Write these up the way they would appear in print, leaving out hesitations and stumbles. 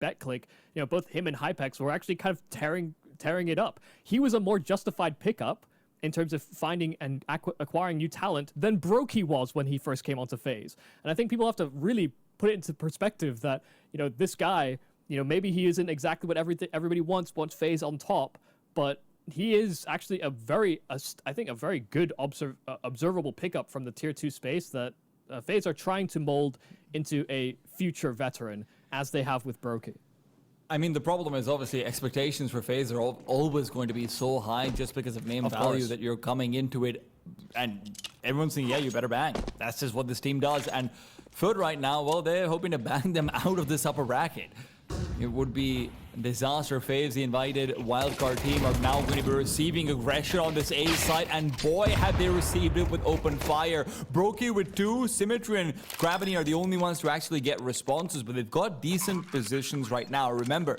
BetClick, you know, both him and Hypex were actually kind of tearing it up. He was a more justified pickup in terms of finding and acquiring new talent than Brokey was when he first came onto FaZe. And I think people have to really put it into perspective that, you know, this guy, you know, maybe he isn't exactly what everybody wants FaZe on top, but he is actually I think a very good observable pickup from the tier 2 space that FaZe are trying to mold into a future veteran, as they have with Brokey. I mean, the problem is obviously expectations for FaZe are always going to be so high just because of name value that you're coming into it and everyone's saying, yeah, you better bang. That's just what this team does. And FUT right now, well, they're hoping to bang them out of this upper bracket. It would be a disaster. FaZe, the invited wildcard team, are now going to be receiving aggression on this A side, and boy, had they received it with open fire. Brokey with 2, Symmetry and Gravity are the only ones to actually get responses, but they've got decent positions right now. Remember,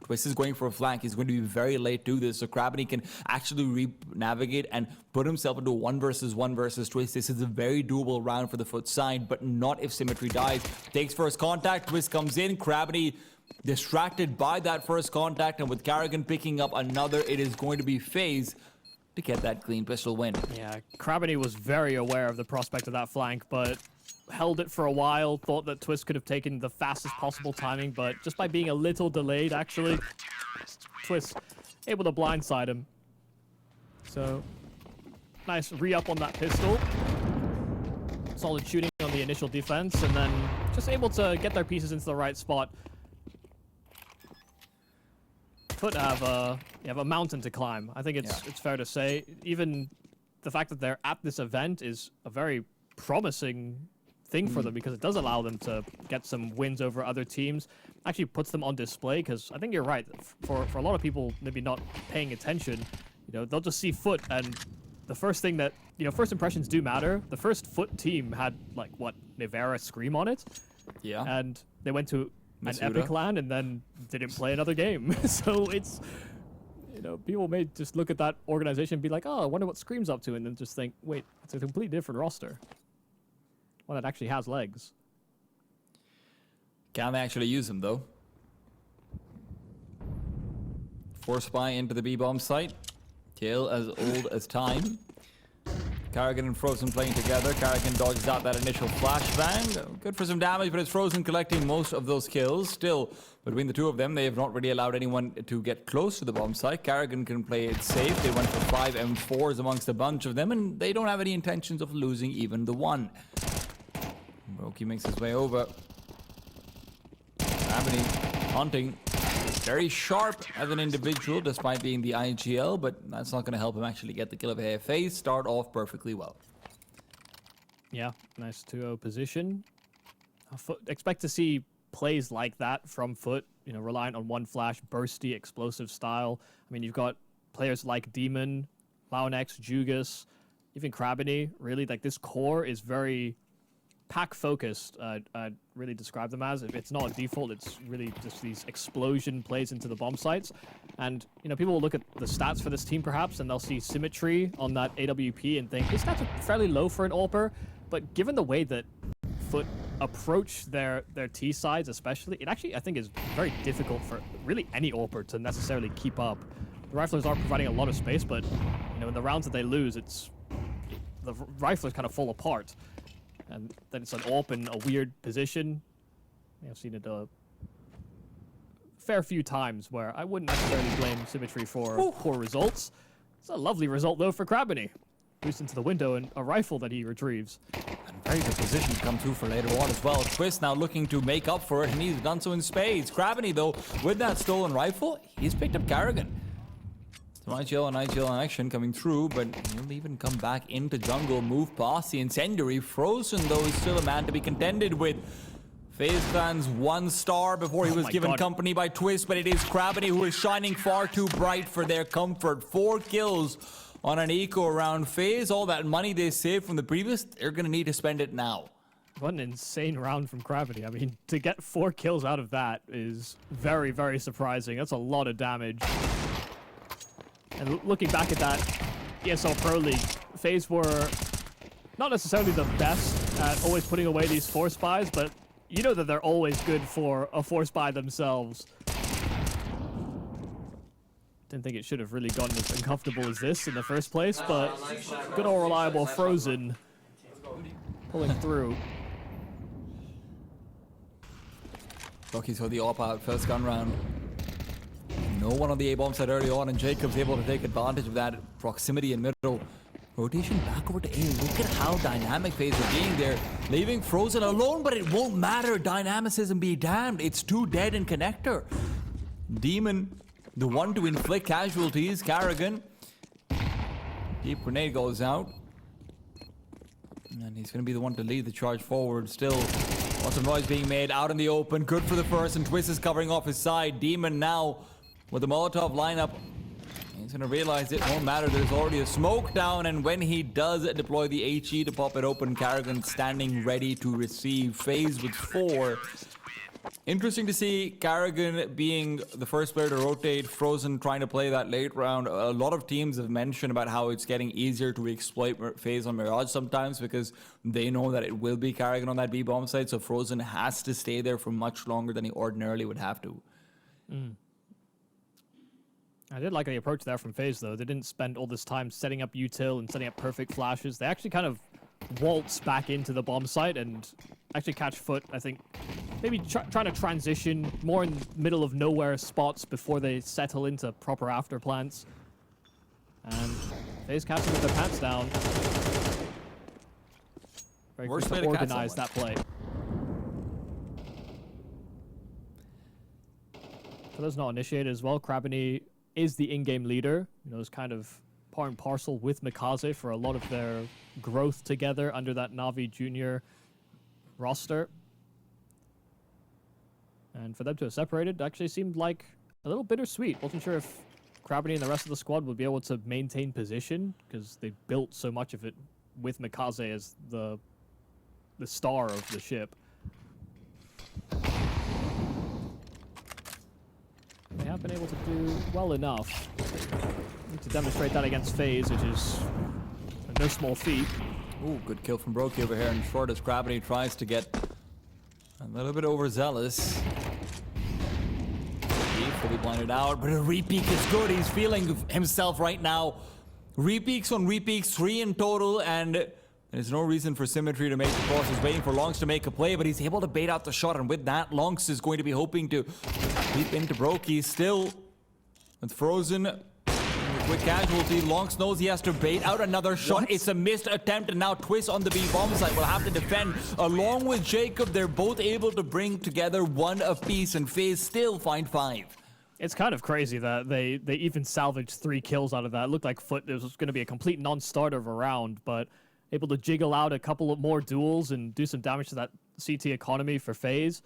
Twist is going for a flank. He's going to be very late to this, so Gravity can actually re-navigate and put himself into a 1 versus 1 versus Twist. This is a very doable round for the FUT side, but not if Symmetry dies. Takes first contact, Twist comes in, Gravity distracted by that first contact, and with Karrigan picking up another, it is going to be FaZe to get that clean pistol win. Yeah, Gravity was very aware of the prospect of that flank, but held it for a while, thought that Twist could have taken the fastest possible timing, but just by being a little delayed, actually, Twist able to blindside him. So, nice re-up on that pistol. Solid shooting on the initial defense, and then just able to get their pieces into the right spot. FUT have a mountain to climb. I think it's fair to say. Even the fact that they're at this event is a very promising thing for them, because it does allow them to get some wins over other teams. Actually puts them on display, because I think you're right. For a lot of people maybe not paying attention, you know, they'll just see FUT, and the first thing that, you know, first impressions do matter. The first FUT team had, like, what, Nivera Scream on it? Yeah. And they went to an Epic LAN and then didn't play another game. So it's, you know, people may just look at that organization and be like, oh, I wonder what Scream's up to, and then just think, wait, it's a completely different roster. One that actually has legs. Can they actually use them, though? Force spy into the B-bomb site. Tail as old as time. Karrigan and Frozen playing together. Karrigan dodges out that initial flashbang. Good for some damage, but it's Frozen collecting most of those kills. Still, between the two of them, they have not really allowed anyone to get close to the bomb site. Karrigan can play it safe. They went for 5 M4s amongst a bunch of them, and they don't have any intentions of losing even the one. Brokey makes his way over. Gravity hunting. Very sharp as an individual, despite being the IGL, but that's not going to help him actually get the kill of AFA. Start off perfectly well. Yeah, nice 2-0 position. Expect to see plays like that from FUT, you know, reliant on one flash, bursty, explosive style. I mean, you've got players like Demon, Launex, Jugas, even Crabini. Really, like, this core is very pack focused. I'd really describe them as. If it's not a default, it's really just these explosion plays into the bomb sites. And, you know, people will look at the stats for this team perhaps, and they'll see Symmetry on that AWP and think his stats are fairly low for an AWPer. But given the way that FUT approach their T sides especially, it actually, I think, is very difficult for really any AWPer to necessarily keep up. The Riflers are providing a lot of space, but, you know, in the rounds that they lose, it's the Riflers kind of fall apart. And then it's an AWP in a weird position. I've seen it a fair few times where I wouldn't necessarily blame Symmetry for poor results. It's a lovely result, though, for Crabini. Boost into the window and a rifle that he retrieves. And very good position to come through for later on as well. Twist now looking to make up for it, and he's done so in spades. Crabini, though, with that stolen rifle, he's picked up Karrigan. IGL and IGL in action coming through, but he'll even come back into jungle, move past the incendiary. Frozen, though, is still a man to be contended with. FaZe Clan's 1 star before he was given company by Twist, but it is Crabini who is shining far too bright for their comfort. 4 kills on an eco around FaZe. All that money they saved from the previous, they're going to need to spend it now. What an insane round from Gravity. I mean, to get 4 kills out of that is very, very surprising. That's a lot of damage. And looking back at that ESL Pro League, FaZe were not necessarily the best at always putting away these force spies, but you know that they're always good for a force by themselves. Didn't think it should have really gotten as uncomfortable as this in the first place, but good old reliable Frozen pulling through. Rockies for the AWP out, first gun round. No one on the A-bomb side early on, and Jacob's able to take advantage of that proximity in middle. Rotation back over to A. Look at how dynamic FaZe are being there. Leaving Frozen alone, but it won't matter. Dynamicism be damned. It's too dead in connector. Demon, the one to inflict casualties. Karrigan. Deep grenade goes out. And he's going to be the one to lead the charge forward. Still, lots of noise being made out in the open. Good for the first, and Twist is covering off his side. Demon now with the Molotov lineup. He's going to realize it won't matter. There's already a smoke down, and when he does deploy the HE to pop it open, Karrigan standing ready to receive. FaZe with 4. Interesting to see Karrigan being the first player to rotate, Frozen trying to play that late round. A lot of teams have mentioned about how it's getting easier to exploit FaZe on Mirage sometimes because they know that it will be Karrigan on that B-bomb side, so Frozen has to stay there for much longer than he ordinarily would have to. I did like the approach there from FaZe, though. They didn't spend all this time setting up util and setting up perfect flashes. They actually kind of waltz back into the bomb site and actually catch foot, I think. Maybe trying to transition more in middle of nowhere spots before they settle into proper after plants. And FaZe catching with their pants down. Very quick to organize that play. So that's not initiated as well. Krabany is the in-game leader. You know, is kind of part and parcel with Mikaze for a lot of their growth together under that Na'Vi Junior roster. And for them to have separated actually seemed like a little bittersweet. Wasn't sure if Krabany and the rest of the squad would be able to maintain position because they built so much of it with Mikaze as the star of the ship. They have been able to do well enough to demonstrate that against FaZe, which is no small feat. Ooh, good kill from Brokey over here in short as Krabany tries to get a little bit overzealous. He fully blinded out, but a repeak is good. He's feeling himself right now. Repeaks on repeaks, 3 in total, and there's no reason for Symmetry to make the cross. He's waiting for Lonks to make a play, but he's able to bait out the shot, and with that, Lonks is going to be hoping to leap into Brokey. Still, with Frozen, quick casualty. Lonks knows he has to bait out another shot. What? It's a missed attempt, and now Twist on the B-bomb side will have to defend. Along with Jacob, they're both able to bring together 1 apiece, and FaZe still find 5. It's kind of crazy that they even salvaged 3 kills out of that. It looked like FUT was going to be a complete non-starter of a round, but able to jiggle out a couple of more duels and do some damage to that CT economy for FaZe.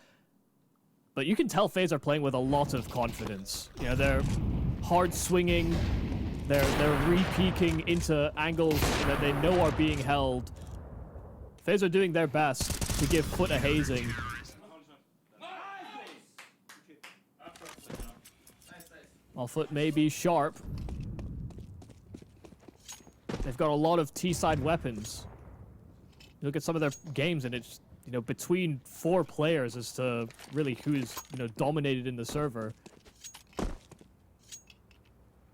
But you can tell FaZe are playing with a lot of confidence. You know, they're hard swinging, they're re-peeking into angles that they know are being held. FaZe are doing their best to give FUT a hazing. While FUT may be sharp, they've got a lot of T-side weapons. You look at some of their games and it's, you know, between 4 players as to really who's, you know, dominated in the server.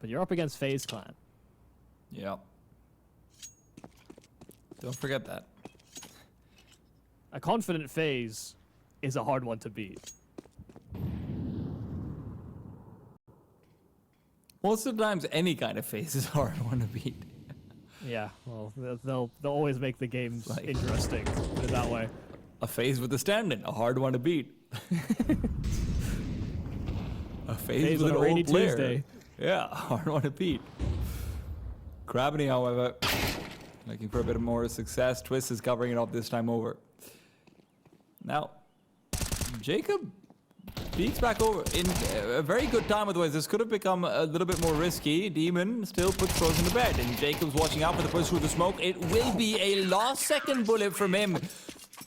But you're up against FaZe Clan. Yeah. Don't forget that. A confident FaZe is a hard one to beat. Most of the times, any kind of FaZe is a hard one to beat. Yeah, well, they'll always make the games interesting, put it that way. A FaZe with a stand-in, a hard one to beat. A FaZe with an old player. Tuesday. Yeah, a hard one to beat. Krabany, however, looking for a bit more success. Twist is covering it up this time over. Now, Jacob peeks back over in a very good time, otherwise this could have become a little bit more risky. Demon still puts Frozen to bed, and Jacob's watching out for the push through the smoke. It will be a last second bullet from him.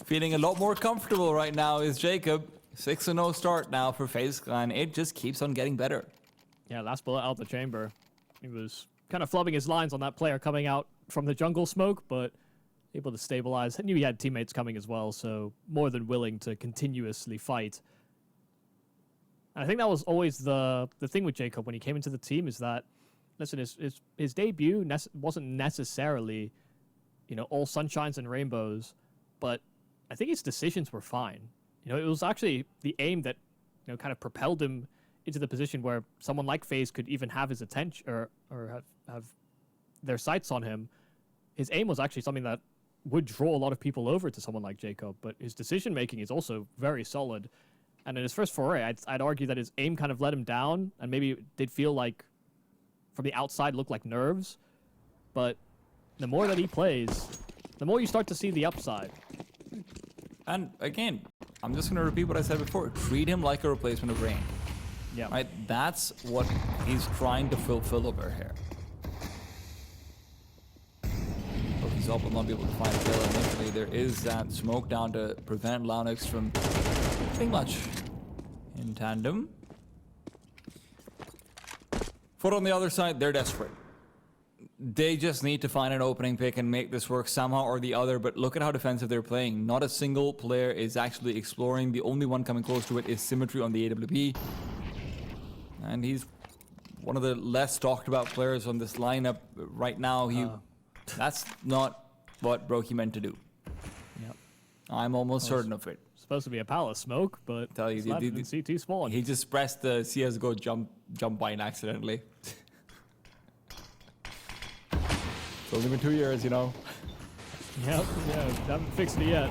Feeling a lot more comfortable right now is Jacob. 6-0 start now for FaZe Clan. It just keeps on getting better. Yeah, last bullet out the chamber. He was kind of flubbing his lines on that player coming out from the jungle smoke, but able to stabilize. I knew he had teammates coming as well, so more than willing to continuously fight. And I think that was always the thing with Jacob when he came into the team, is that, listen, his debut wasn't necessarily, you know, all sunshines and rainbows, but I think his decisions were fine. You know, it was actually the aim that, you know, kind of propelled him into the position where someone like FaZe could even have his attention or have their sights on him. His aim was actually something that would draw a lot of people over to someone like Jacob, but his decision making is also very solid. And in his first foray, I'd argue that his aim kind of let him down, and maybe it did feel like, from the outside, looked like nerves. But the more that he plays, the more you start to see the upside. And again, I'm just going to repeat what I said before. Treat him like a replacement of Rain. Yeah. Right? That's what he's trying to fulfill over here. Up will not be able to find a kill initially. There is that smoke down to prevent Launix from doing much in tandem. FUT on the other side, they're desperate. They just need to find an opening pick and make this work somehow or the other, but look at how defensive they're playing. Not a single player is actually exploring. The only one coming close to it is Symmetry on the AWP. And he's one of the less talked about players on this lineup right now. That's not what Brokey meant to do. Yep. I'm almost certain of it. Supposed to be a palace smoke, but Tell you, CT spawn. He just pressed the CSGO jump button accidentally. It's only been 2 years, you know. Yep, yeah, haven't fixed it yet.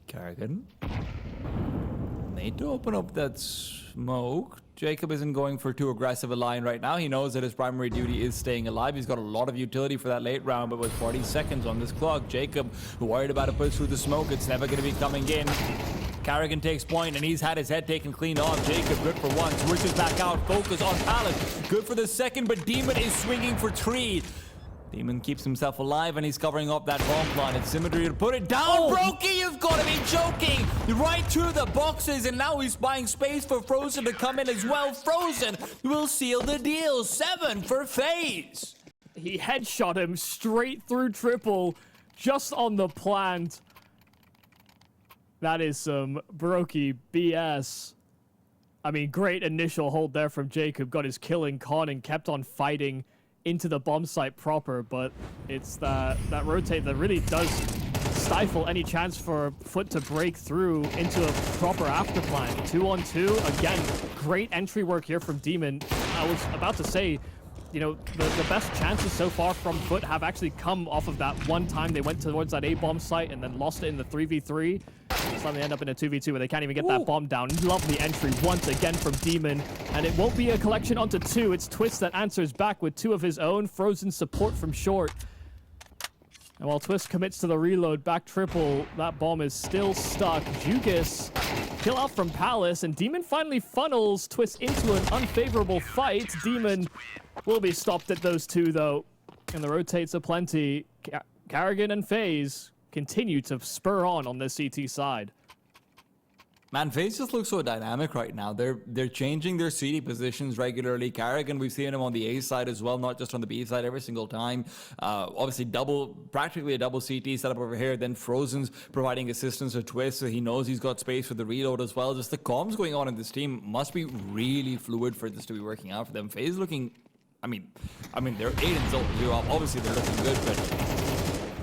Carrigan. Need to open up that smoke. Jacob isn't going for too aggressive a line right now. He knows that his primary duty is staying alive. He's got a lot of utility for that late round, but with 40 seconds on this clock, Jacob worried about a push through the smoke. It's never going to be coming in. Carrigan takes point, and he's had his head taken clean off. Jacob good for one, switches back out, focus on Palace. Good for the second, but Demon is swinging for three. Demon keeps himself alive, and he's covering up that bomb line. It's Symmetry to put it down. Oh. Brokey, you've got to be joking. Right through the boxes, and now he's buying space for Frozen to come in as well. Frozen will seal the deal. 7 for FaZe. He headshot him straight through triple, just on the plant. That is some Brokey BS. I mean, great initial hold there from Jacob. Got his kill in con and kept on fighting into the bomb site proper, but it's that rotate that really does stifle any chance for FUT to break through into a proper afterplan. 2-on-2, again, great entry work here from Demon. I was about to say, you know, the best chances so far from FUT have actually come off of that one time they went towards that A-bomb site and then lost it in the 3v3. Suddenly end up in a 2v2 where they can't even get that bomb down. Lovely entry once again from Demon. And it won't be a collection onto 2. It's Twist that answers back with 2 of his own. Frozen support from short. And while Twist commits to the reload, back triple, that bomb is still stuck. Jugis kill out from Palace, and Demon finally funnels Twist into an unfavorable fight. Demon will be stopped at those 2, though. And the rotates aplenty. Carrigan and FaZe continue to spur on this CT side. Man, FaZe just looks so dynamic right now. They're changing their CD positions regularly. Carrigan, we've seen him on the A side as well, not just on the B side every single time. Obviously, practically a double CT setup over here. Then Frozen's providing assistance to Twist, so he knows he's got space for the reload as well. Just the comms going on in this team must be really fluid for this to be working out for them. FaZe looking, I mean, they're 8-0. Obviously, they're looking good, but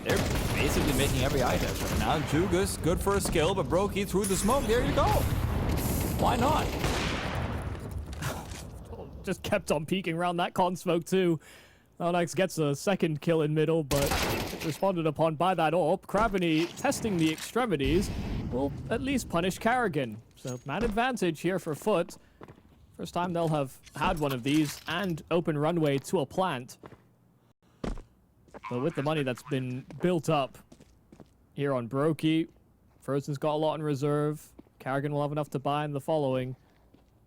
they're basically making every eye test right now. Jugas, good for a skill, but Brokey through the smoke. There you go. Why not? Just kept on peeking around that con smoke too. Onyx gets a second kill in middle, but responded upon by that AWP. Kravany testing the extremities will at least punish Carrigan. So man advantage here for FUT. First time they'll have had one of these and open runway to a plant. But with the money that's been built up here on Brokey, Frozen's got a lot in reserve. Carrigan will have enough to buy in the following.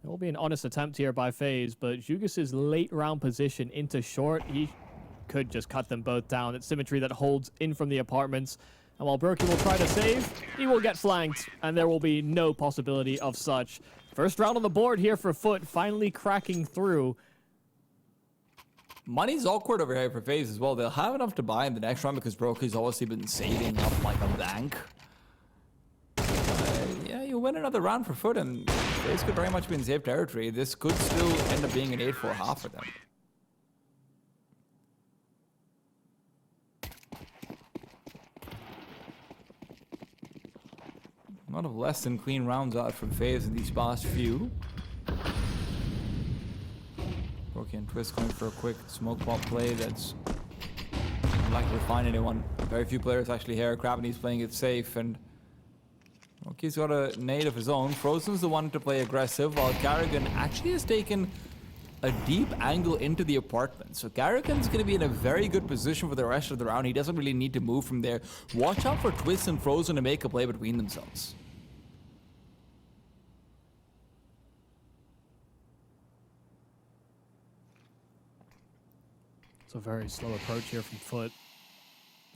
It will be an honest attempt here by FaZe, but Jugas' late round position into short, he could just cut them both down. It's Symmetry that holds in from the apartments. And while Brokey will try to save, he will get flanked, and there will be no possibility of such. First round on the board here for FUT, finally cracking through. money's awkward over here for FaZe as well. They'll have enough to buy in the next round because Broky's obviously been saving up like a bank. Yeah, you win another round for FUT, and FaZe could very much be in safe territory. This could still end up being an 8-4 half for them. A lot of less than clean rounds out from FaZe in these past few. Broky and Twist going for a quick smoke pop play that's unlikely to find anyone. Very few players actually here. Kravenny's playing it safe, and Broky's got a nade of his own. Frozen's the one to play aggressive, while Carrigan actually has taken a deep angle into the apartment. So Carrigan's going to be in a very good position for the rest of the round. He doesn't really need to move from there. Watch out for Twist and Frozen to make a play between themselves. It's a very slow approach here from FUT.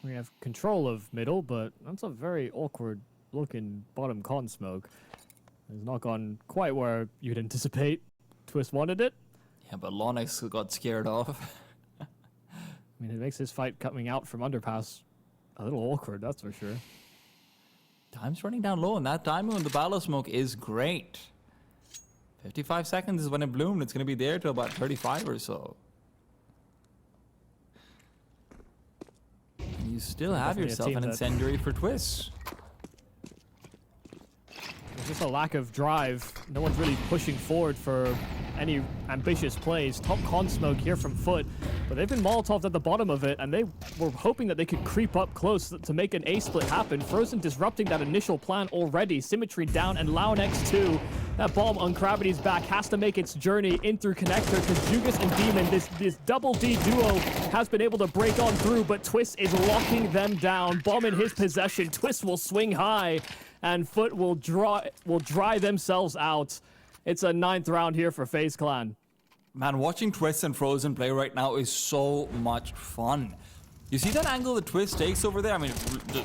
We have control of middle, but that's a very awkward looking bottom con smoke. It's not gone quite where you'd anticipate Twist wanted it. Yeah, but Lonix got scared off. I mean, it makes this fight coming out from underpass a little awkward, that's for sure. Time's running down low, and that timing on the battle smoke is great. 55 seconds is when it bloomed. It's going to be there till about 35 or so. And you still have yourself an incendiary for Twist. There's just a lack of drive. No one's really pushing forward for any ambitious plays. Top con smoke here from FUT, but they've been Molotoved at the bottom of it, and they were hoping that they could creep up close to make an A split happen. Frozen disrupting that initial plan already. Symmetry down, and Launex too. That bomb on Kravenny's back has to make its journey in through connector, because Jugas and Demon, this double D duo, has been able to break on through, but Twist is locking them down. Bomb in his possession. Twist will swing high, and FUT will dry themselves out. It's a 9th round here for FaZe Clan. Man, watching Twist and Frozen play right now is so much fun. You see that angle that Twist takes over there? I mean,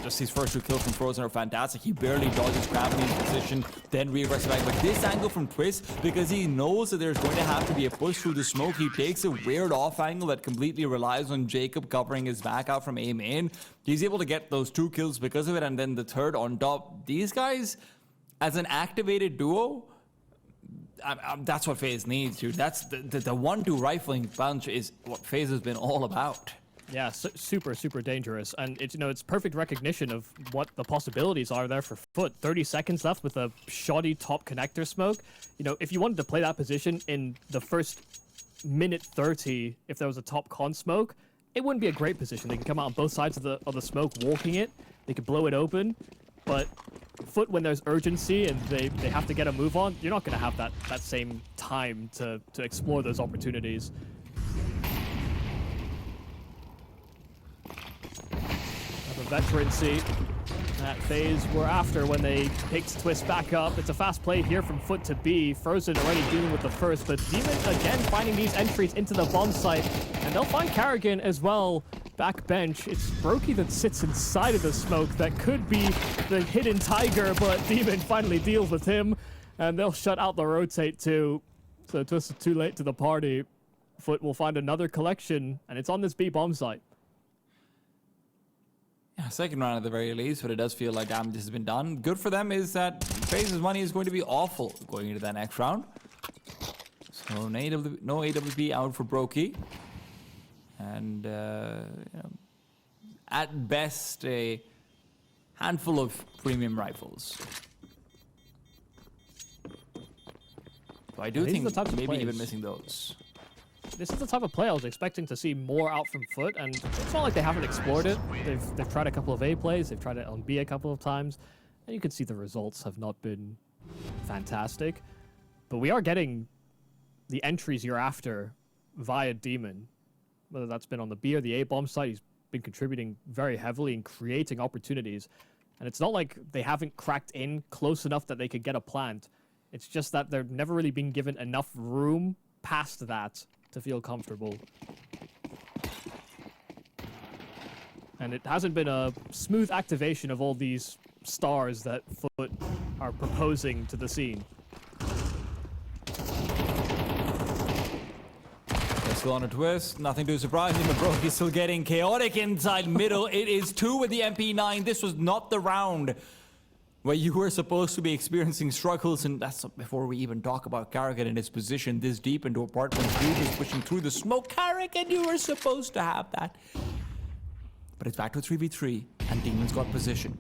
just his first 2 kills from Frozen are fantastic. He barely dodges Kravenny's position, then reaggressive back. But this angle from Twist, because he knows that there's going to have to be a push through the smoke, he takes a weird off angle that completely relies on Jacob covering his back out from A main. He's able to get those 2 kills because of it, and then the third on top. These guys, as an activated duo, that's what FaZe needs, dude. That's the 1-2 rifling bunch is what FaZe has been all about. Yeah, super dangerous, and it's perfect recognition of what the possibilities are there for FUT. 30 seconds left with a shoddy top connector smoke. If you wanted to play that position in the first minute 30, if there was a top con smoke, it wouldn't be a great position. They can come out on both sides of the smoke, walking it. They could blow it open, but FUT, when there's urgency and they have to get a move on, you're not going to have that same time to explore those opportunities. The veterancy that FaZe were after when they picked Twist back up. It's a fast play here from FUT to B. Frozen already dealing with the first, but Demon again finding these entries into the bomb site, and they'll find Carrigan as well. Back bench, it's Broky that sits inside of the smoke. That could be the hidden tiger, but Demon finally deals with him, and they'll shut out the rotate too. So Twist is too late to the party. FUT will find another collection, and it's on this B bomb site. Yeah, second round at the very least, but it does feel like damage has been done. Good for them is that FaZe's money is going to be awful going into that next round. So no AWP out for Broky. And at best a handful of premium rifles. So I do think maybe even missing those. This is the type of play I was expecting to see more out from FUT, and it's not like they haven't explored it. They've tried a couple of A plays, they've tried it on B a couple of times, and you can see the results have not been fantastic. But we are getting the entries you're after via Demon. Whether that's been on the B or the A bomb side, he's been contributing very heavily and creating opportunities. And it's not like they haven't cracked in close enough that they could get a plant. It's just that they've never really been given enough room past that to feel comfortable. And it hasn't been a smooth activation of all these stars that FUT are proposing to the scene. Still on a twist. Nothing too surprising, but Broky's still getting chaotic inside middle. It is 2 with the MP9. This was not the round where you were supposed to be experiencing struggles, and that's before we even talk about Karrigan in his position this deep into apartments. Dude is pushing through the smoke. Karrigan, you were supposed to have that. But it's back to 3v3, and Demon's got position.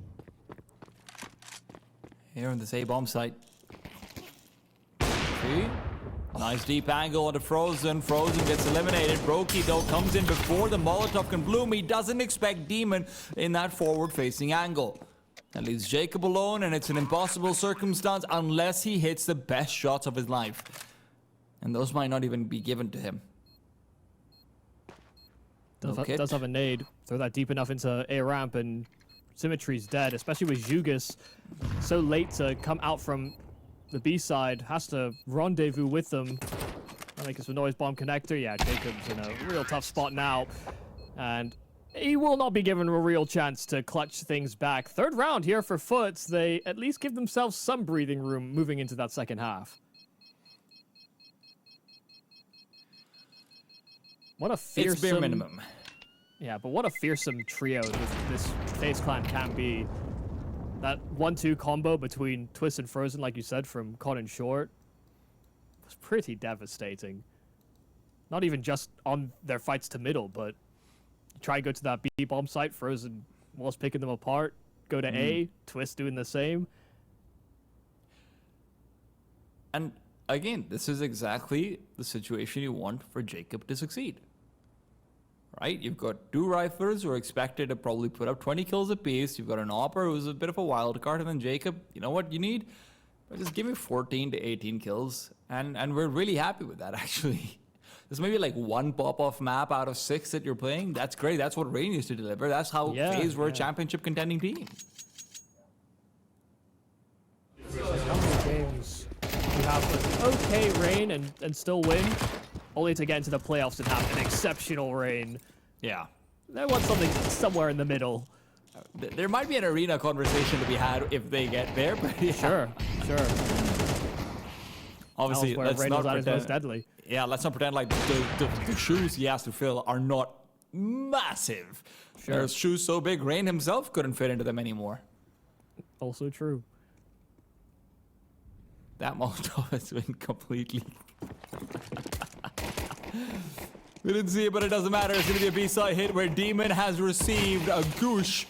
Here on this A-bomb site. See? Nice deep angle onto Frozen. Frozen gets eliminated. Broky, though, comes in before the Molotov can bloom. He doesn't expect Demon in that forward-facing angle. That leaves Jacob alone, and it's an impossible circumstance unless he hits the best shots of his life. And those might not even be given to him. Does have a nade. Throw that deep enough into A ramp, and Symmetry's dead, especially with Jugas so late to come out from the B side. Has to rendezvous with them. I think it's a noise bomb connector. Yeah, Jacob's in a real tough spot now. And he will not be given a real chance to clutch things back. Third round here for FUT. They at least give themselves some breathing room moving into that second half. What a fearsome... It's bare minimum. Yeah, but what a fearsome trio this FaZe Clan can be. That 1-2 combo between Twist and Frozen, like you said, from Con and Short, was pretty devastating. Not even just on their fights to middle, but try and go to that B bomb site, Frozen was picking them apart. Go to A, Twist doing the same. And again, this is exactly the situation you want for Jacob to succeed. Right? You've got 2 riflers who are expected to probably put up 20 kills apiece. You've got an Opera who's a bit of a wild card, and then Jacob, you know what you need? Just give me 14 to 18 kills, and we're really happy with that, actually. There's maybe like 1 pop-off map out of 6 that you're playing. That's great. That's what Rain used to deliver. That's how FaZe were a championship contending team. How many games you have with okay Rain and still win, only to get into the playoffs and have an exceptional Rain. Yeah. They want something somewhere in the middle. There might be an arena conversation to be had if they get there, but yeah. Sure. Obviously, let's not pretend. Most deadly. Yeah, let's not pretend like the shoes he has to fill are not massive. Sure. There's shoes so big, Rain himself couldn't fit into them anymore. Also true. That Molotov has been completely... We didn't see it, but it doesn't matter. It's going to be a B-side hit where Demon has received a goosh.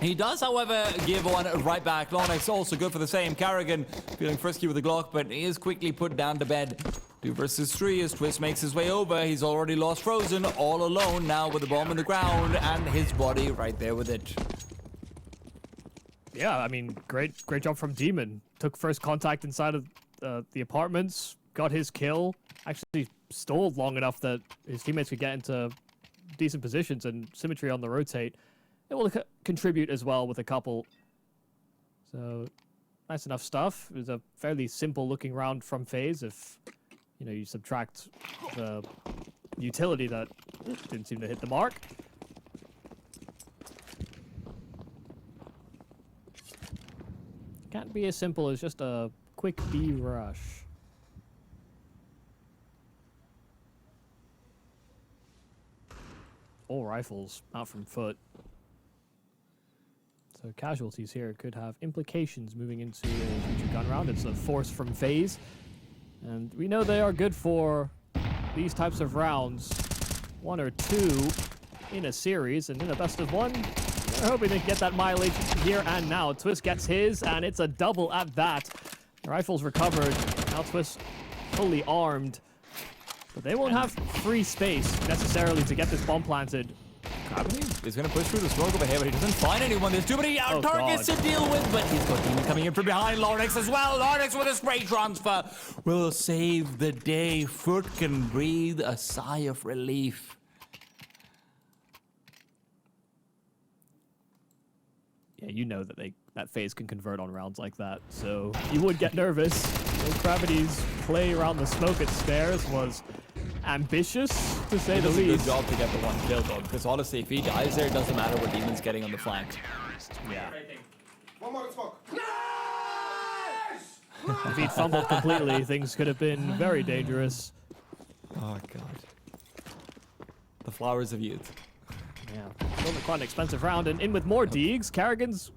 He does, however, give one right back. Lonix also good for the same. Karrigan feeling frisky with the Glock, but he is quickly put down to bed. 2 versus 3 as Twist makes his way over. He's already lost Frozen, all alone now with the bomb in the ground and his body right there with it. Yeah, I mean, great job from Demon. Took first contact inside of the apartments, got his kill, actually stalled long enough that his teammates could get into decent positions, and Symmetry on the rotate. It will contribute as well with a couple. So, nice enough stuff. It was a fairly simple looking round from FaZe if, you know, you subtract the utility that didn't seem to hit the mark. Can't be as simple as just a quick B rush. All rifles out from FUT. So casualties here could have implications moving into a future gun round. It's a force from FaZe. And we know they are good for these types of rounds. 1 or 2 in a series, and in a best of 1, they're hoping to get that mileage here and now. Twist gets his, and it's a double at that. The rifle's recovered. Now Twist fully armed. But they won't have free space necessarily to get this bomb planted. Gravity is going to push through the smoke over here, but he doesn't find anyone. There's too many targets to deal with, but he's got Demon coming in from behind. Lonix as well. Lonix with a spray transfer will save the day. FUT can breathe a sigh of relief. Yeah, you know that FaZe can convert on rounds like that, so you would get nervous. So Gravity's play around the smoke at stairs was ambitious, to say the least. It was a good job to get the 1 kill, though, because honestly, if he dies there, it doesn't matter what Demon's getting on the flank. Yeah. One more smoke. If he'd fumbled completely, things could have been very dangerous. Oh, God. flowers of youth. Yeah, still quite an expensive round, and in with more Deegs. Karrigan's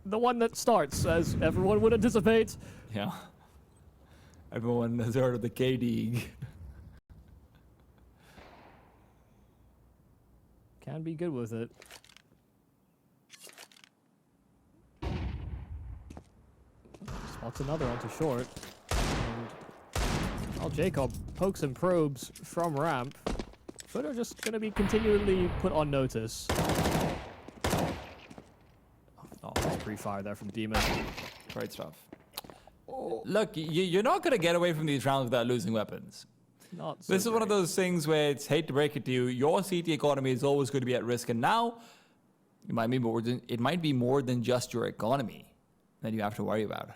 the one that starts, as everyone would anticipate. Yeah. Everyone has heard of the K-Deeg. Can be good with it. Spots another onto short. And while Jacob pokes and probes from ramp, FUT are just going to be continually put on notice. Oh, that's pre-fire there from Demon. Great stuff. Oh. Look, you're not going to get away from these rounds without losing weapons. Not so This is one of those things where it's, hate to break it to you, your CT economy is always going to be at risk. And now, it might be more than just your economy that you have to worry about.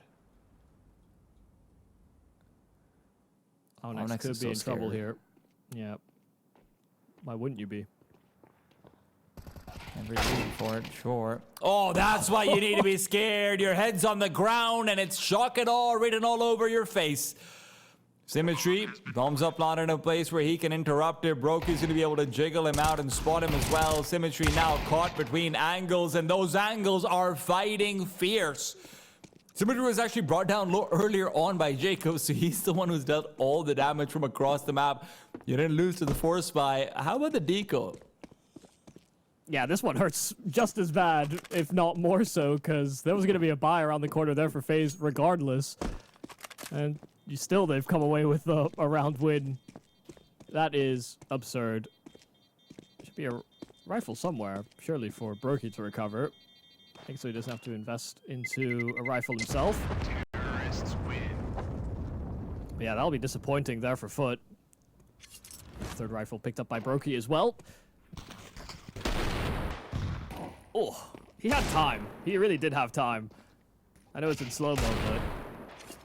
Onyx could be in trouble here. Yeah. Why wouldn't you be? Every reason for it, sure. Oh, that's why you need to be scared. Your head's on the ground and it's shock and awe written all over your face. Symmetry, bombs up not in a place where he can interrupt it. Brokey's going to be able to jiggle him out and spot him as well. Symmetry now caught between angles, and those angles are fighting fierce. Symmetry was actually brought down low earlier on by Jacob, so he's the one who's dealt all the damage from across the map. You didn't lose to the force spy. How about the deco? Yeah, this one hurts just as bad, if not more so, because there was going to be a buy around the corner there for FaZe regardless. And they've come away with a round win. That is absurd. Should be a rifle somewhere, surely, for Brokey to recover. I think so he doesn't have to invest into a rifle himself. But yeah, that'll be disappointing there for FUT. Third rifle picked up by Brokey as well. Oh, he had time. He really did have time. I know it's in slow-mo, but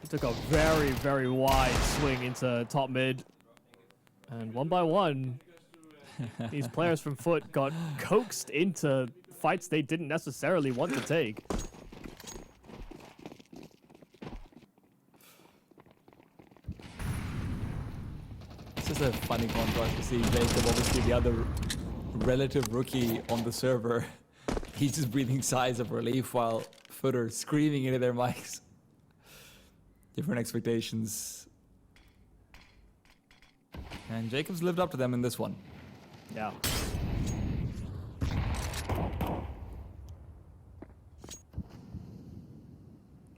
he took a very, very wide swing into top mid. And one by one, these players from FUT got coaxed into fights they didn't necessarily want to take. This is a funny contrast to see Jacob, obviously the other relative rookie on the server. He's just breathing sighs of relief while FUT are screaming into their mics. Different expectations. And Jacob's lived up to them in this one. Yeah.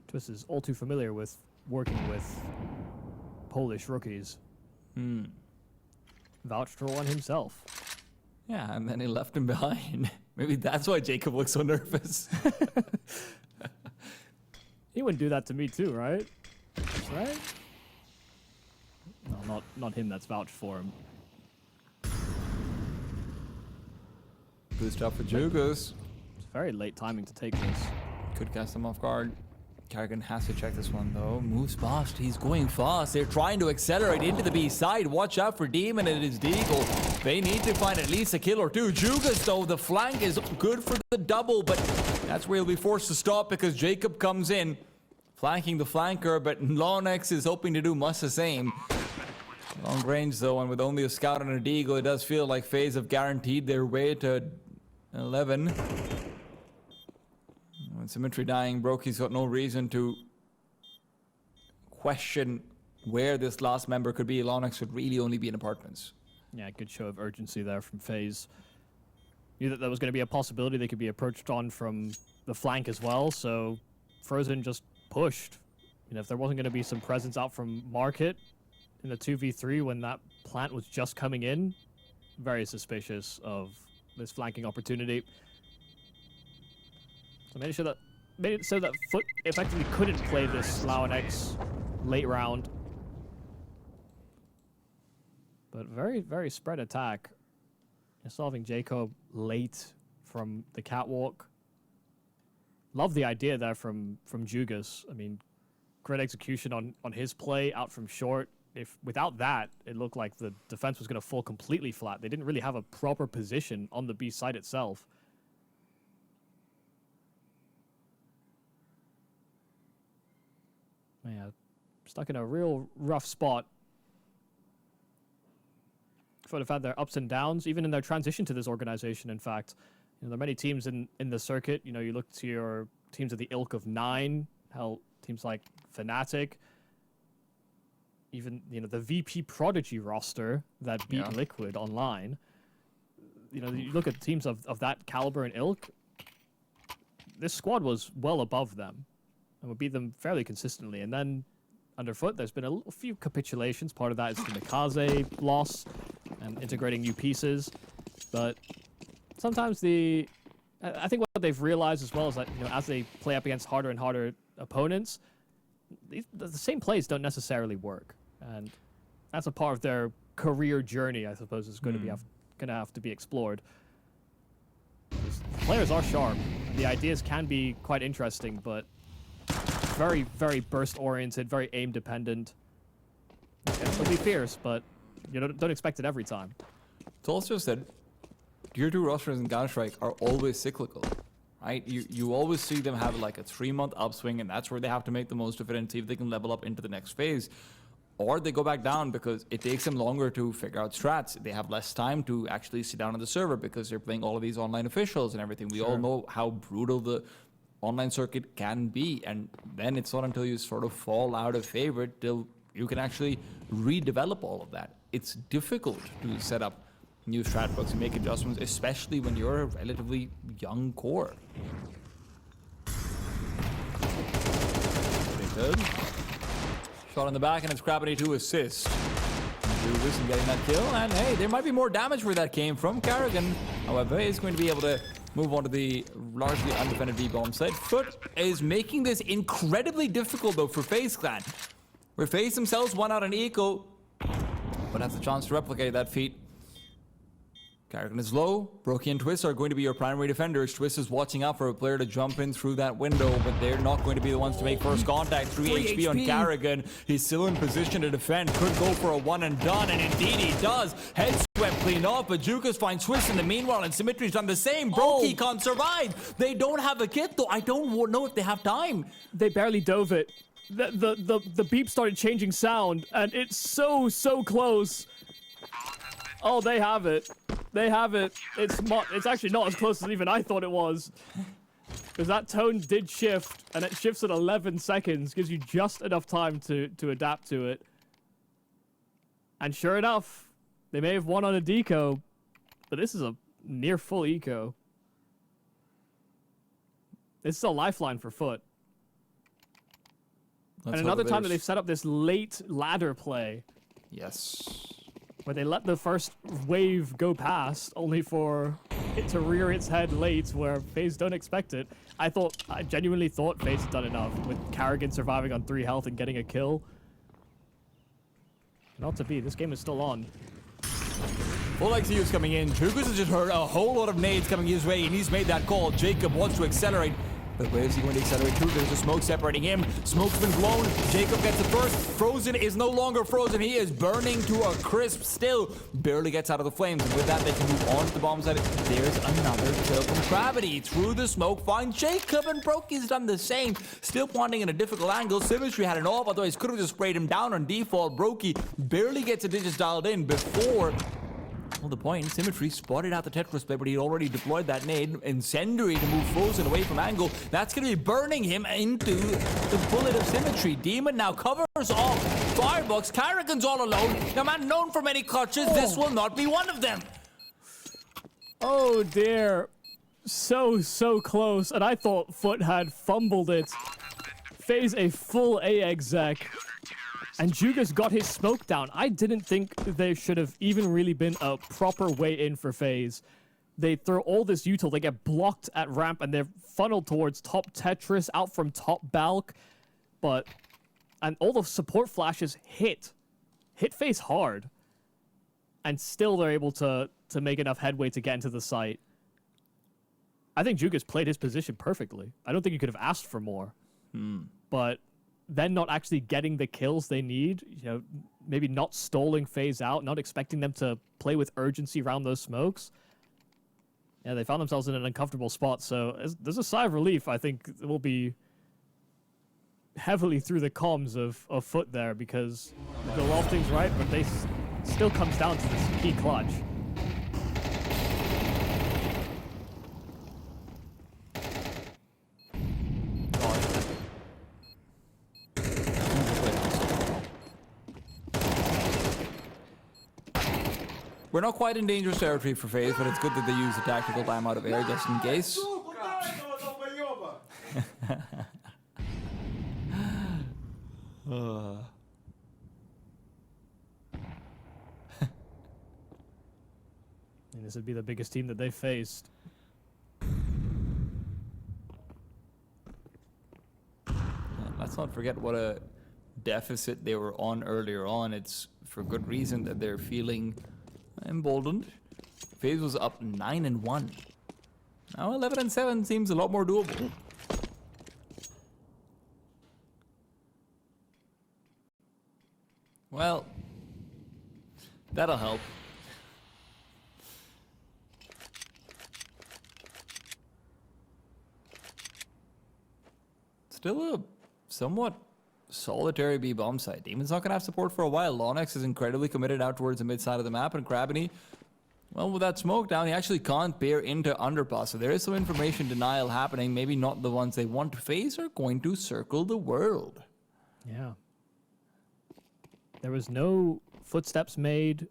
Twist is all too familiar with working with Polish rookies. Vouched for one himself. Yeah, and then he left him behind. Maybe that's why Jacob looks so nervous. He wouldn't do that to me too, right? Right? No, not him that's vouched for him. Good stuff for Jugas. It's very late timing to take this. Could cast him off guard. Karrigan has to check this one though. Moves fast. He's going fast. They're trying to accelerate into the B side. Watch out for Demon and his Deagle. They need to find at least a kill or two. Jugas though, the flank is good for the double, but that's where he'll be forced to stop because Jacob comes in, flanking the flanker, but Lonex is hoping to do much the same. Long range though, and with only a scout and a Deagle, it does feel like FaZe have guaranteed their way to 11. With Symmetry dying, Brokey's got no reason to question where this last member could be. Lonex should really only be in apartments. Yeah, good show of urgency there from FaZe. Knew that there was going to be a possibility they could be approached on from the flank as well, so Frozen just pushed. You know, if there wasn't going to be some presence out from Market in the 2v3 when that plant was just coming in, very suspicious of this flanking opportunity. So made it so that FUT effectively couldn't play this Lau and X late round. But very, very spread attack. Solving Jacob late from the catwalk. Love the idea there from Jugas. I mean, great execution on his play out from short. If without that, it looked like the defense was going to fall completely flat. They didn't really have a proper position on the B side itself. Yeah, stuck in a real rough spot FUT have had their ups and downs, even in their transition to this organization, in fact. You know, there are many teams in the circuit. You know, you look to your teams of the ilk of 9, hell, teams like Fnatic, even, you know, the VP Prodigy roster that beat Liquid online. You know, you look at teams of that caliber and ilk, this squad was well above them and would beat them fairly consistently. And then under FUT, there's been a few capitulations. Part of that is the Mikaze loss and integrating new pieces. But sometimes I think what they've realized as well is that, you know, as they play up against harder and harder opponents, the same plays don't necessarily work. And that's a part of their career journey, I suppose, is going to have to be explored. Players are sharp. The ideas can be quite interesting, but very, very burst-oriented, very aim-dependent. It'll be fierce, but you don't expect it every time. It's also said, Tier 2 rosters in Counter-Strike are always cyclical, right? You always see them have like a 3-month upswing, and that's where they have to make the most of it and see if they can level up into the next phase. Or they go back down because it takes them longer to figure out strats. They have less time to actually sit down on the server because they're playing all of these online officials and everything. We all know how brutal the online circuit can be. And then it's not until you sort of fall out of favor till you can actually redevelop all of that. It's difficult to set up new strat books and make adjustments, especially when you're a relatively young core. Pretty good. Shot in the back, and it's Krabby to assist. Do this and getting that kill, and hey, there might be more damage where that came from. Karrigan, however, is going to be able to move on to the largely undefended B-bomb side. FUT is making this incredibly difficult, though, for FaZe Clan, where FaZe themselves won out an eco, but has the chance to replicate that feat. Karrigan is low. Brokey and Twist are going to be your primary defenders. Twist is watching out for a player to jump in through that window, but they're not going to be the ones to make first contact. 3 HP on Karrigan. He's still in position to defend. Could go for a one and done, and indeed he does. Head swept clean off, but Jukas finds Twist in the meanwhile, and Symmetry's done the same. Brokey can't survive. They don't have a kit, though. I don't know if they have time. They barely dove it. The beep started changing sound, and it's so close. Oh, they have it. They have it. It's actually not as close as even I thought it was. Because that tone did shift, and it shifts at 11 seconds. Gives you just enough time to adapt to it. And sure enough, they may have won on a deco, but this is a near full eco. This is a lifeline for FUT. And another time that they've set up this late ladder play. Yes. Where they let the first wave go past, only for it to rear its head late, where FaZe don't expect it. I genuinely thought FaZe had done enough, with Karrigan surviving on 3 health and getting a kill. Not to be, this game is still on. Full XU is coming in. Jukas has just heard a whole lot of nades coming his way, and he's made that call. Jacob wants to accelerate. But where is he going to accelerate to? There's a smoke separating him. Smoke's been blown. Jacob gets it first. Frozen is no longer frozen. He is burning to a crisp still. Barely gets out of the flames. And with that, they can move on to the bomb side. There's another kill from Gravity. Through the smoke, finds Jacob, and Brokey's done the same. Still wanting in a difficult angle. Symmetry had an off, otherwise could have just sprayed him down on default. Brokey barely gets the digits dialed in before... Well, the point, Symmetry spotted out the Tetris play, but he already deployed that nade. Incendiary to move Frozen away from angle. That's going to be burning him into the bullet of Symmetry. Demon now covers off Firebox. Karrigan's all alone. The man known for many clutches. This will not be one of them. Oh, dear. So close. And I thought FUT had fumbled it. FaZe a full A exec. And Jugas got his smoke down. I didn't think there should have even really been a proper way in for FaZe. They throw all this util, they get blocked at ramp, and they're funneled towards top Tetris, out from top Balk. And all the support flashes hit FaZe hard. And still they're able to make enough headway to get into the site. I think Jugas played his position perfectly. I don't think you could have asked for more. But... then not actually getting the kills they need, you know, maybe not stalling FaZe out, not expecting them to play with urgency around those smokes. Yeah, they found themselves in an uncomfortable spot, so there's a sigh of relief. I think it will be heavily through the comms of FUT there, because they do a lot of things right, but still comes down to this key clutch. We're not quite in dangerous territory for FaZe, but it's good that they use the tactical time out of air just in case. And this would be the biggest team that they faced. Let's not forget what a deficit they were on earlier on. It's for good reason that they're feeling emboldened. FaZe was up 9-1. Now 11-7 seems a lot more doable. Well, that'll help. Still a somewhat solitary B bomb site. Demon's not going to have support for a while. Lonex is incredibly committed out towards the mid side of the map, and Krabany, well, with that smoke down, he actually can't peer into underpass. So there is some information denial happening. Maybe not the ones they want to face are going to circle the world. Yeah. There was no footsteps made,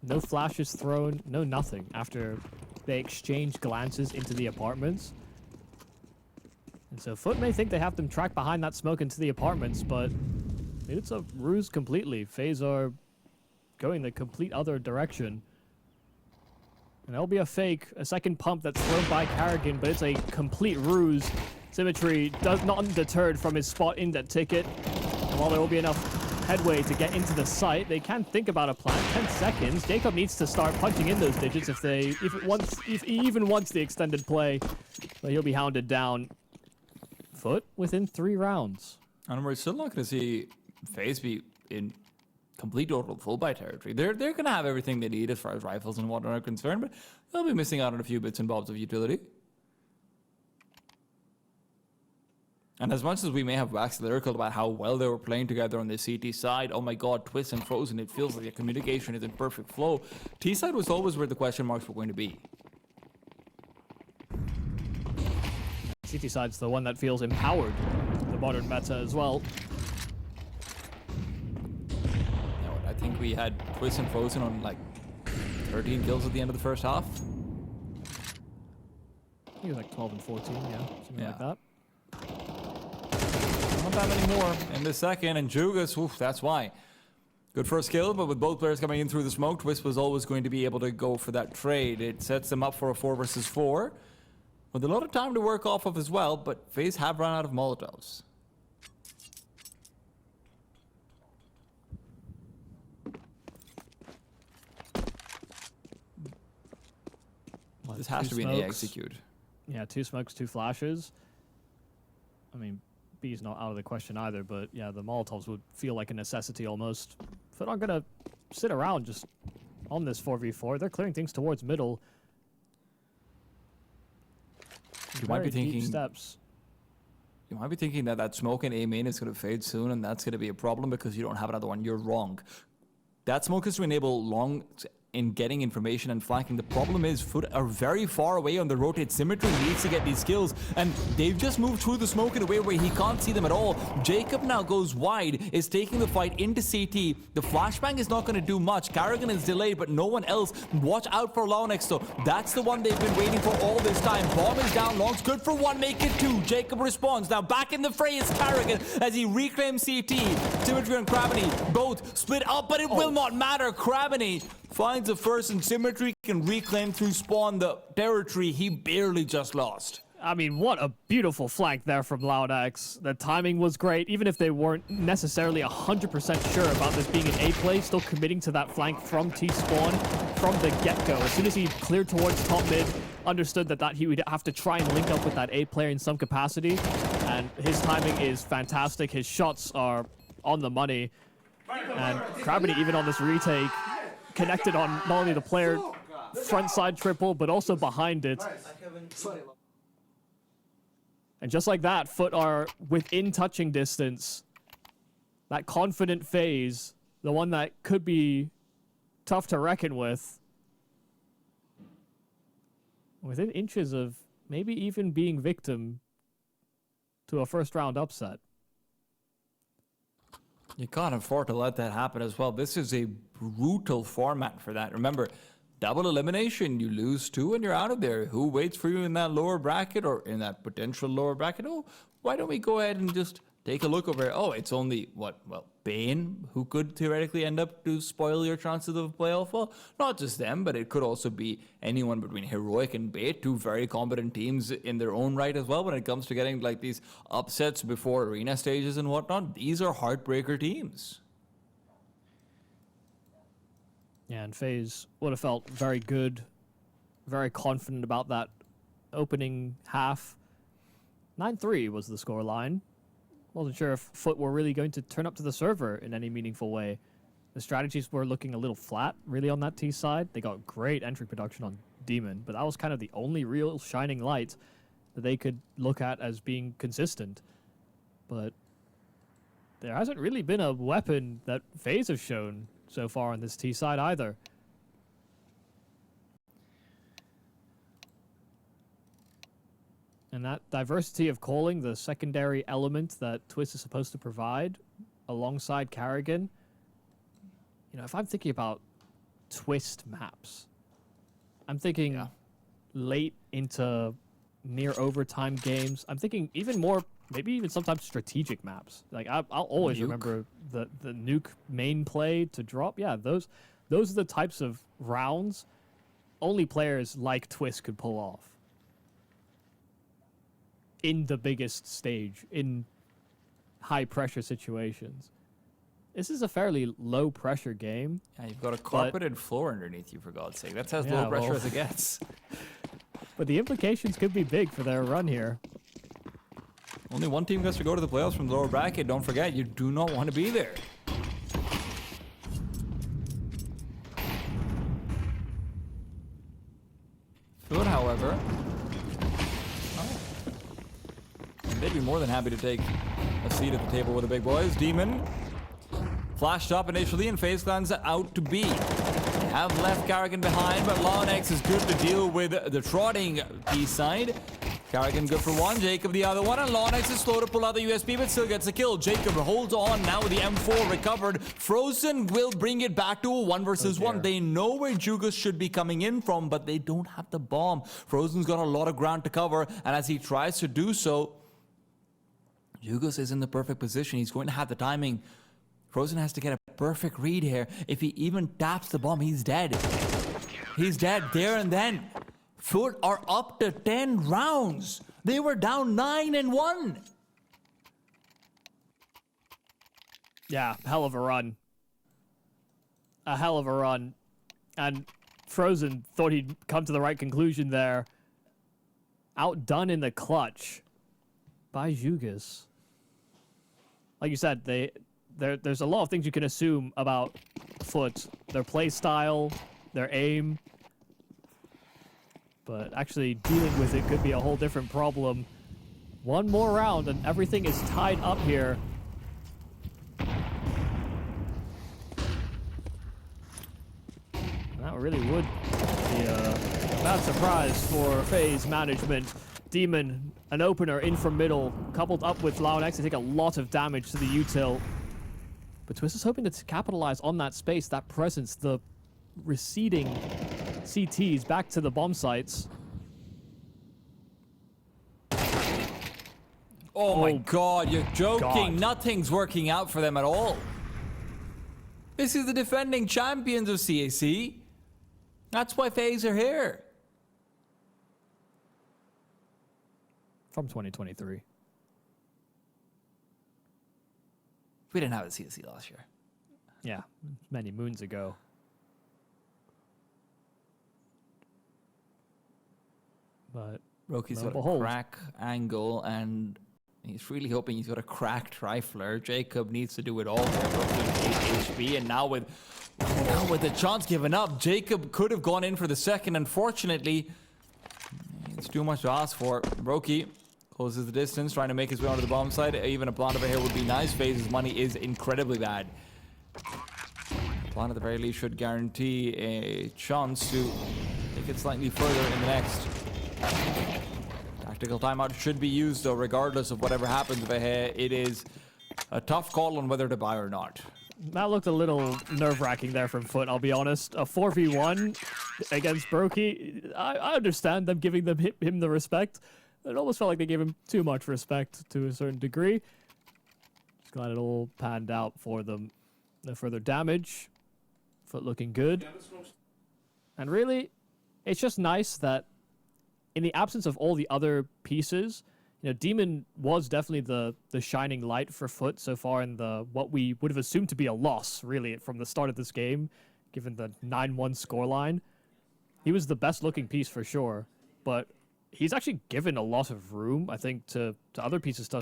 no flashes thrown, no nothing after they exchanged glances into the apartments. And so FUT may think they have them track behind that smoke into the apartments, but it's a ruse completely. FaZe are going the complete other direction. And there'll be a fake, a second pump that's thrown by Carrigan, but it's a complete ruse. Symmetry does not undeterred from his spot in that ticket. And while there will be enough headway to get into the site, they can think about a plan. 10 seconds. Jacob needs to start punching in those digits if he even wants the extended play. But he'll be hounded down. FUT within 3 rounds. And we're still not going to see FaZe be in complete total full buy territory. They're going to have everything they need as far as rifles and whatnot are concerned, but they'll be missing out on a few bits and bobs of utility. And as much as we may have waxed lyrical about how well they were playing together on the CT side, oh my god, Twist and Frozen, it feels like the communication is in perfect flow. T side was always where the question marks were going to be. CT side's the one that feels empowered in the modern meta as well. I think we had Twist and Frozen on like 13 kills at the end of the first half. I think it was like 12 and 14, yeah, something like that. Not that many more in the second, and Jugas, oof, that's why. Good first kill, but with both players coming in through the smoke, Twist was always going to be able to go for that trade. It sets them up for a 4 versus 4. With a lot of time to work off of as well, but FaZe have run out of Molotovs. This has to be an A execute. Yeah, 2 smokes, 2 flashes. I mean, B's not out of the question either, but yeah, the Molotovs would feel like a necessity almost. They're not going to sit around just on this 4v4. They're clearing things towards middle. You might be thinking steps. You might be thinking that that smoke in A main is going to fade soon, and that's going to be a problem because you don't have another one. You're wrong. That smoke is to enable long in getting information and flanking. The problem is FUT are very far away on the rotate. Symmetry needs to get these kills, and they've just moved through the smoke in a way where he can't see them at all. Jacob now goes wide, is taking the fight into CT. The flashbang is not going to do much. Carrigan is delayed, but no one else. Watch out for Lonex, though. That's the one they've been waiting for all this time. Bomb is down. Long's good for 1, make it 2. Jacob responds. Now back in the fray is Carrigan as he reclaims CT. Symmetry and Krabany both split up, but it will not matter. Krabany finds the first, and Symmetry can reclaim through spawn the territory he barely just lost. I mean, what a beautiful flank there from Loudx. The timing was great, even if they weren't necessarily 100% sure about this being an A play, still committing to that flank from T-spawn from the get-go. As soon as he cleared towards top mid, understood that he would have to try and link up with that A player in some capacity, and his timing is fantastic. His shots are on the money, and Krabany, even on this retake, connected on not only the player front side triple, but also behind it. And just like that, FUT are within touching distance. That confident FaZe, the one that could be tough to reckon with. Within inches of maybe even being victim to a first round upset. You can't afford to let that happen as well. This is a brutal format for that. Remember, double elimination, you lose 2 and you're out of there. Who waits for you in that lower bracket or in that potential lower bracket? Oh, why don't we go ahead and just take a look over? Oh, it's only, what, well, Bane, who could theoretically end up to spoil your chances of a playoff. Well, not just them, but it could also be anyone between Heroic and Bait, 2 very competent teams in their own right as well when it comes to getting like these upsets before arena stages and whatnot. These are heartbreaker teams. Yeah, and FaZe would have felt very good, very confident about that opening half. 9-3 was the scoreline. Wasn't sure if FUT were really going to turn up to the server in any meaningful way. The strategies were looking a little flat, really, on that T side. They got great entry production on Demon, but that was kind of the only real shining light that they could look at as being consistent. But there hasn't really been a weapon that FaZe have shown so far on this T side either. And that diversity of calling, the secondary element that Twist is supposed to provide alongside Carrigan. You know, if I'm thinking about Twist maps, I'm thinking late into near overtime games. I'm thinking even more, maybe even sometimes strategic maps. Like I'll always remember the nuke main play to drop. Yeah, those are the types of rounds only players like Twist could pull off. In the biggest stage, in high-pressure situations. This is a fairly low-pressure game. Yeah, you've got a carpeted floor underneath you, for God's sake. That's as low pressure as it gets. But the implications could be big for their run here. Only one team gets to go to the playoffs from the lower bracket. Don't forget, you do not want to be there. FUT, however, they'd be more than happy to take a seat at the table with the big boys. Demon flashed up initially, and FaZe Clan's out to B. They have left Carrigan behind, but Lonex is good to deal with the trotting B side. Carrigan good for one, Jacob the other one, and Lonex is slow to pull out the USB, but still gets a kill. Jacob holds on now with the M4 recovered. Frozen will bring it back to a 1 versus 1. They know where Jugas should be coming in from, but they don't have the bomb. Frozen's got a lot of ground to cover, and as he tries to do so, Jugas is in the perfect position. He's going to have the timing. Frozen has to get a perfect read here. If he even taps the bomb, he's dead. He's dead there and then. FUT are up to 10 rounds. They were down 9-1. Yeah, hell of a run. A hell of a run. And Frozen thought he'd come to the right conclusion there. Outdone in the clutch by Jugas. Like you said, there's a lot of things you can assume about FUT. Their play style, their aim. But actually dealing with it could be a whole different problem. One more round and everything is tied up here. That really would be a bad surprise for FaZe management. Demon, an opener in from middle, coupled up with Lonex to take a lot of damage to the util. But Twist is hoping to capitalize on that space, that presence, the receding CTs back to the bomb sites. Oh my God, you're joking. God. Nothing's working out for them at all. This is the defending champions of CAC. That's why FaZe are here. From 2023. We didn't have a CAC last year. Yeah, many moons ago. But Roki's got a crack angle, and he's really hoping he's got a cracked rifler. Jacob needs to do it all there. Roki 8 HP, and now with the chance given up, Jacob could have gone in for the second. Unfortunately, it's too much to ask for. Roki closes the distance, trying to make his way onto the bomb side. Even a plant over here would be nice. FaZe's money is incredibly bad. One at the very least should guarantee a chance to take it slightly further in the next. Tactical timeout should be used though, regardless of whatever happens. But it is a tough call on whether to buy or not. That looked a little nerve-wracking there from FUT, I'll be honest. A 4v1 against Brokey, I understand them giving him the respect. It almost felt like they gave him too much respect to a certain degree. Just glad it all panned out for them. No further damage. FUT looking good. And really, it's just nice that in the absence of all the other pieces, you know, Demon was definitely the shining light for FUT so far in the what we would have assumed to be a loss, really, from the start of this game, given the 9-1 scoreline. He was the best looking piece for sure, but he's actually given a lot of room, I think, to other pieces to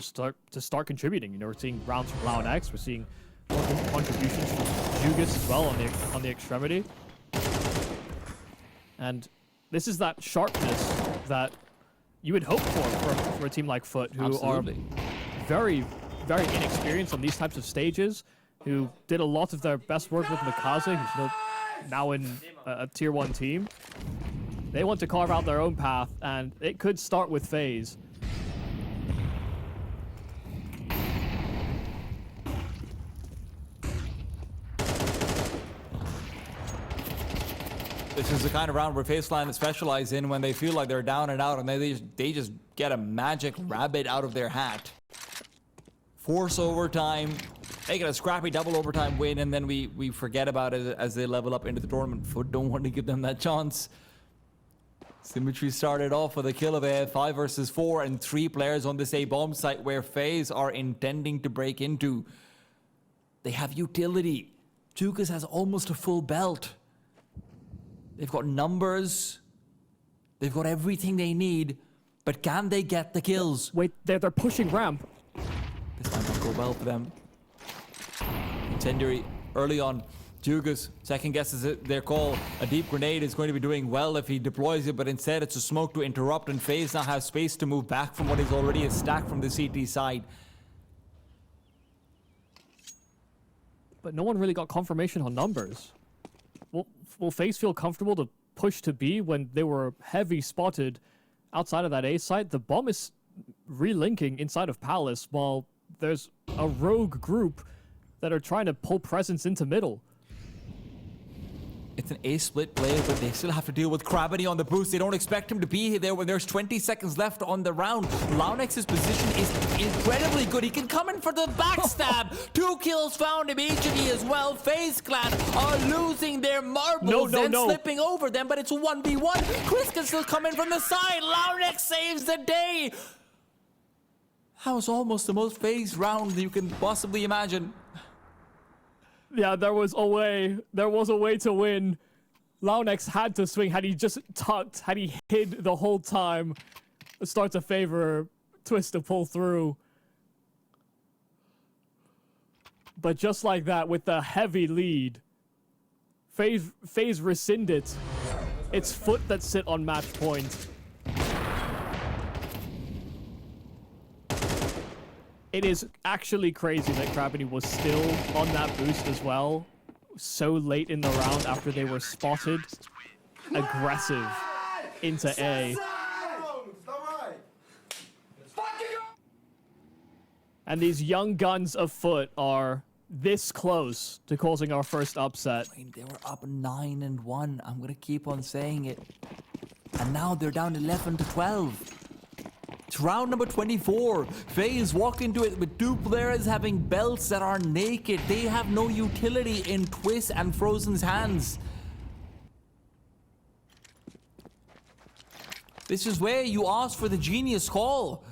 start contributing. You know, we're seeing rounds from Loud-X, we're seeing contributions from Jugas as well on the extremity. And this is that sharpness that you would hope for a team like FUT, who Absolutely. are very, very inexperienced on these types of stages, who did a lot of their best work with Mikaze, who's now in a tier 1 team. They want to carve out their own path, and it could start with FaZe. This is the kind of round where FaZe Clan specialize in when they feel like they're down and out, and they just get a magic rabbit out of their hat. Force overtime, they get a scrappy double overtime win, and then we forget about it as they level up into the tournament. FUT don't want to give them that chance. Symmetry started off with a kill of a 5 versus 4 and 3 players on this A bomb site where FaZe are intending to break into. They have utility. Jukas has almost a full belt. They've got numbers. They've got everything they need. But can they get the kills? Wait, they're pushing ramp. This might not go well for them. Incendiary early on. Jugas second guesses their call. A deep grenade is going to be doing well if he deploys it, but instead it's a smoke to interrupt, and FaZe now have space to move back from what is already a stack from the CT side. But no one really got confirmation on numbers. Will FaZe feel comfortable to push to B when they were heavy spotted outside of that A site? The bomb is relinking inside of Palace while there's a rogue group that are trying to pull presence into middle. It's an A split play, but they still have to deal with Gravity on the boost. They don't expect him to be there when there's 20 seconds left on the round. Loud-X's position is incredibly good. He can come in for the backstab. 2 kills found immediately as well. FaZe Clan are losing their marbles and slipping over them, but it's a 1v1. Chris can still come in from the side. Loud-X saves the day. That was almost the most FaZe round you can possibly imagine. Yeah, there was a way to win. Loud-X had to swing. Had he just tucked, had he hid the whole time, it starts to favor Twist to pull through. But just like that, with the heavy lead, FaZe rescind it. It's FUT that sit on match point. It is actually crazy that Gravity was still on that boost as well, so late in the round after they were spotted aggressive into A. And these young guns of FUT are this close to causing our first upset. I mean, they were up 9-1. I'm going to keep on saying it. And now they're down 11-12. It's round number 24. FaZe walk into it with 2 players having belts that are naked. They have no utility in Twist and Frozen's hands. This is where you ask for the genius call.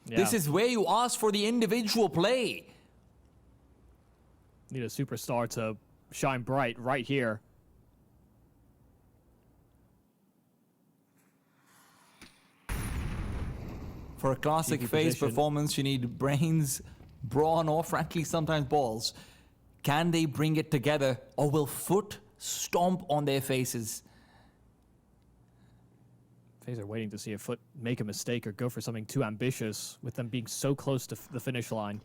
Yeah. This is where you ask for the individual play. Need a superstar to shine bright right here. For a classic FaZe performance, you need brains, brawn, or frankly, sometimes balls. Can they bring it together, or will FUT stomp on their faces? FaZe are waiting to see if FUT make a mistake or go for something too ambitious with them being so close to the finish line.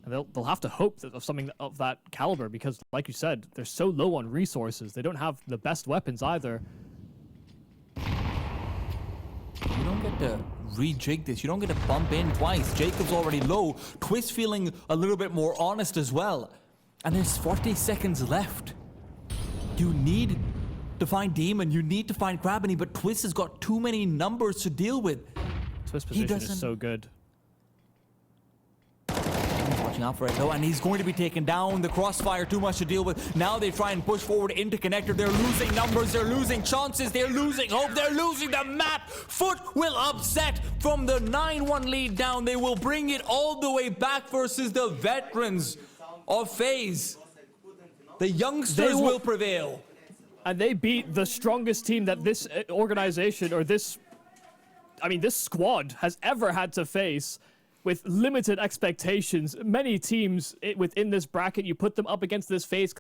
And they'll have to hope that of something of that caliber because, like you said, they're so low on resources. They don't have the best weapons either. You don't get to rejig this. You don't get to bump in twice. Jacob's already low. Twist feeling a little bit more honest as well. And there's 40 seconds left. You need to find Demon. You need to find Crabany, but Twist has got too many numbers to deal with. Twist position is so good. Watching out for it though, and he's going to be taken down. The crossfire too much to deal with. Now they try and push forward into connector. They're losing numbers, they're losing chances, they're losing hope, they're losing the map. FUT will upset from the 9-1 lead down. They will bring it all the way back versus the veterans of FaZe. The youngsters will prevail. And they beat the strongest team that this organization or this squad has ever had to face. With limited expectations, many teams within this bracket, you put them up against this FaZe